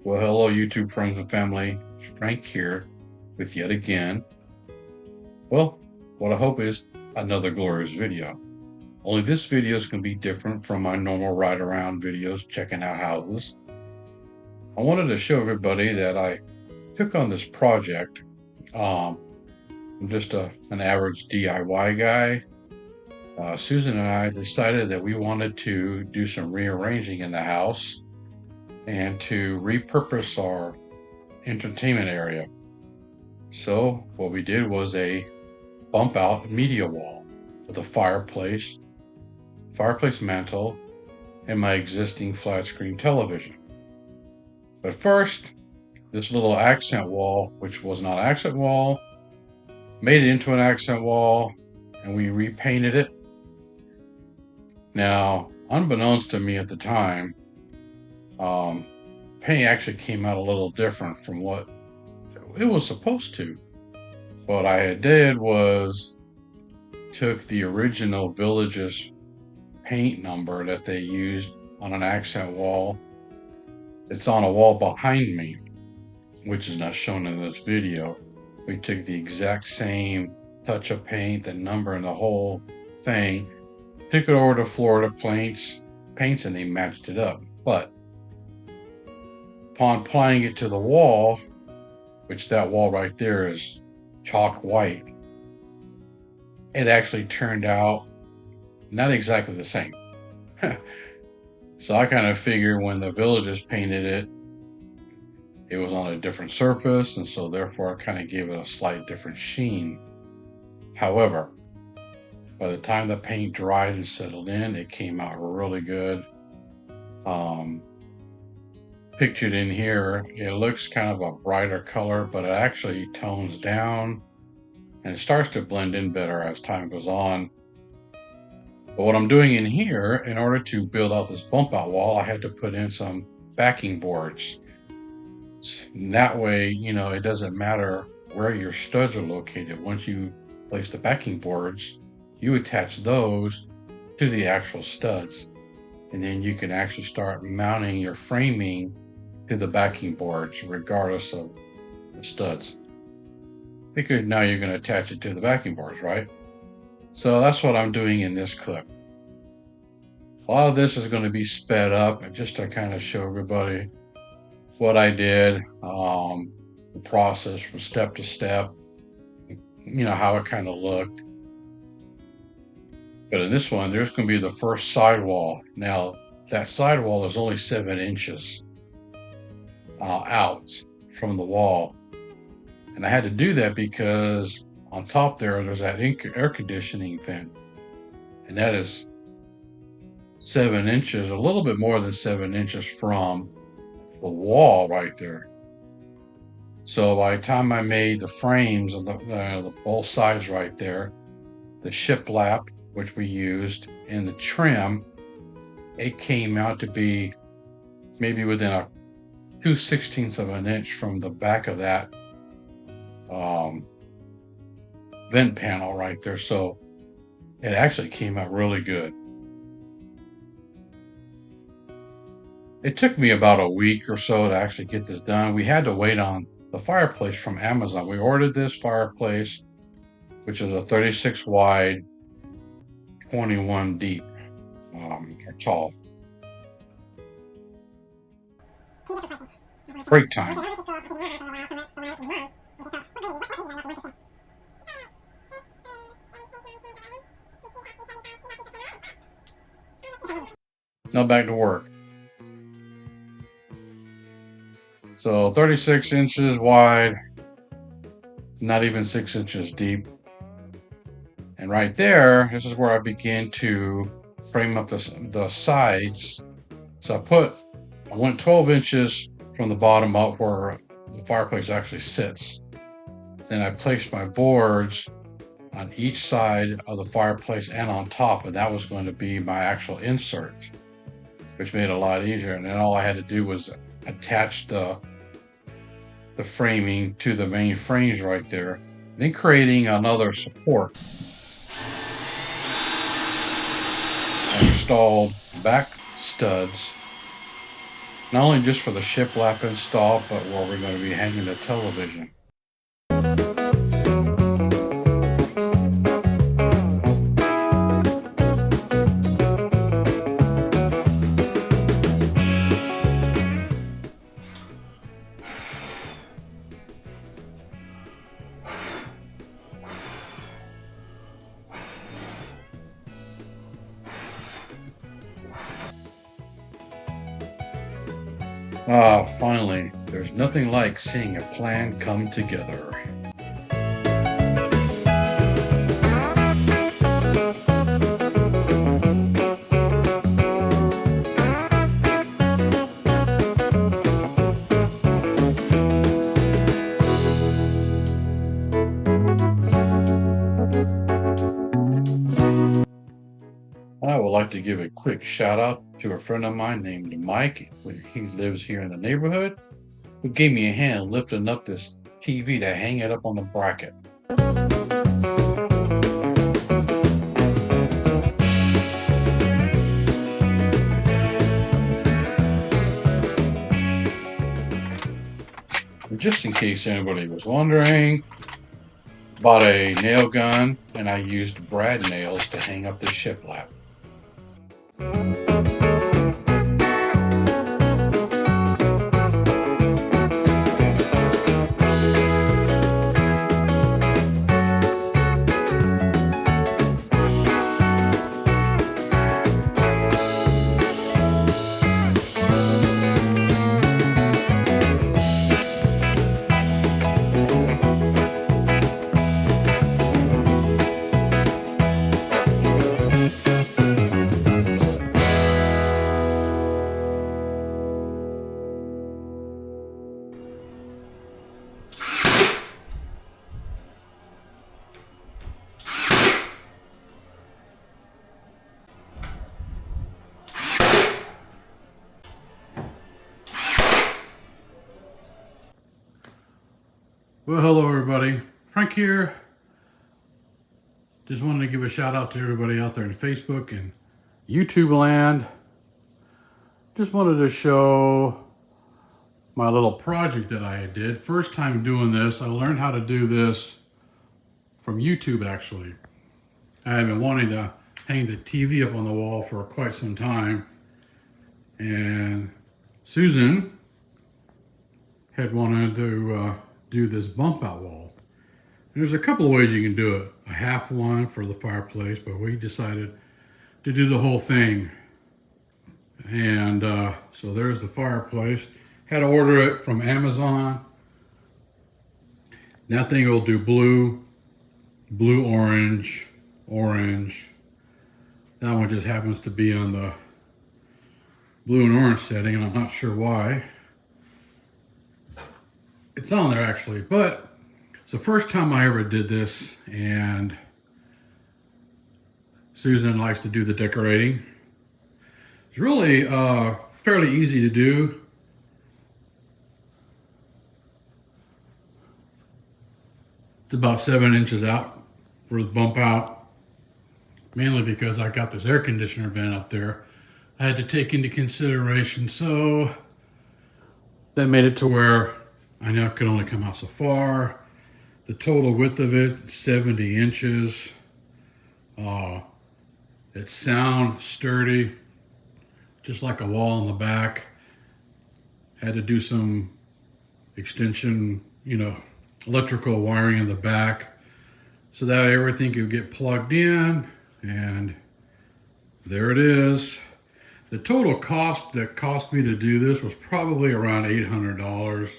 Well, hello, YouTube friends and family. Frank here with yet again. Well, what I hope is another glorious video. Only this video is going to be different from my normal ride around videos checking out houses. I wanted to show everybody that I took on this project. I'm just an average DIY guy. Susan and I decided that we wanted to do some rearranging in the house and to repurpose our entertainment area. So what we did was a bump out media wall with a fireplace mantle, and my existing flat screen television. But first, this little accent wall, which was not an accent wall, made it into an accent wall, and we repainted it. Now, unbeknownst to me at the time, paint actually came out a little different from what it was supposed to. What I did was took the original Village's paint number that they used on an accent wall. It's on a wall behind me, which is not shown in this video. We took the exact same touch of paint, the number and the whole thing, took it over to Florida Paints, and they matched it up. But upon applying it to the wall, which that wall right there is chalk white, it actually turned out not exactly the same. So I kind of figured when the Villagers painted it, it was on a different surface, and so therefore I kind of gave it a slight different sheen. However, by the time the paint dried and settled in, it came out really good. Pictured in here, it looks kind of a brighter color, but it actually tones down and it starts to blend in better as time goes on. But what I'm doing in here, in order to build out this bump out wall, I had to put in some backing boards. And that way, it doesn't matter where your studs are located. Once you place the backing boards, you attach those to the actual studs. And then you can actually start mounting your framing to the backing boards regardless of the studs. Because now you're going to attach it to the backing boards, right? So that's what I'm doing in this clip. A lot of this is going to be sped up just to kind of show everybody what I did, the process from step to step, how it kind of looked. But in this one, there's going to be the first sidewall. Now, that sidewall is only 7 inches out from the wall. And I had to do that because on top there's that air conditioning vent. And that is 7 inches, a little bit more than 7 inches from the wall right there. So by the time I made the frames of the both sides right there, the shiplap, which we used, and the trim, it came out to be maybe within a 2/16 of an inch from the back of that vent panel right there. So it actually came out really good. It took me about a week or so to actually get this done. We had to wait on the fireplace from Amazon. We ordered this fireplace, which is a 36 wide, 21 deep, or tall. Break time. Now back to work. So 36 inches wide, not even 6 inches deep. And right there, this is where I begin to frame up the sides. So I went 12 inches from the bottom up where the fireplace actually sits. Then I placed my boards on each side of the fireplace and on top, and that was going to be my actual insert, which made it a lot easier. And then all I had to do was attach the framing to the main frames right there, then creating another support. I installed back studs not only just for the shiplap install, but where we're going to be hanging the television. Finally, there's nothing like seeing a plan come together. I would like to give a quick shout out to a friend of mine named Mike. He lives here in the neighborhood, who gave me a hand lifting up this TV to hang it up on the bracket. Just in case anybody was wondering, bought a nail gun and I used brad nails to hang up the shiplap. Well, hello everybody. Frank here. Just wanted to give a shout out to everybody out there in Facebook and YouTube land. Just wanted to show my little project that I did. First time doing this. I learned how to do this from YouTube actually. I have been wanting to hang the TV up on the wall for quite some time. And Susan had wanted to do this bump out wall. And there's a couple of ways you can do it. A half one for the fireplace, but we decided to do the whole thing. And so there's the fireplace. Had to order it from Amazon. That thing will do blue, orange, orange. That one just happens to be on the blue and orange setting, and I'm not sure why. It's on there actually, but it's the first time I ever did this, and Susan likes to do the decorating. It's really fairly easy to do. It's about 7 inches out for the bump out, mainly because I got this air conditioner vent up there I had to take into consideration, so that made it to where I now could only come out so far. The total width of it, 70 inches. It's sound sturdy, just like a wall in the back. Had to do some extension, electrical wiring in the back so that everything could get plugged in, and there it is. The total cost that cost me to do this was probably around $800.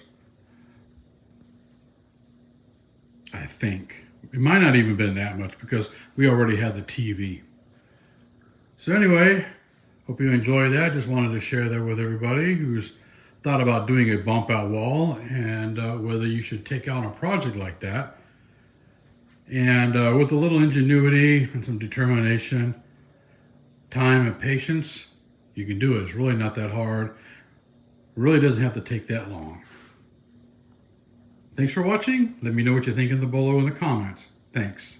I think. It might not even been that much because we already had the TV. So anyway, hope you enjoyed that. Just wanted to share that with everybody who's thought about doing a bump out wall, and whether you should take on a project like that. And with a little ingenuity and some determination, time and patience, you can do it. It's really not that hard. It really doesn't have to take that long. Thanks for watching. Let me know what you think below in the comments. Thanks.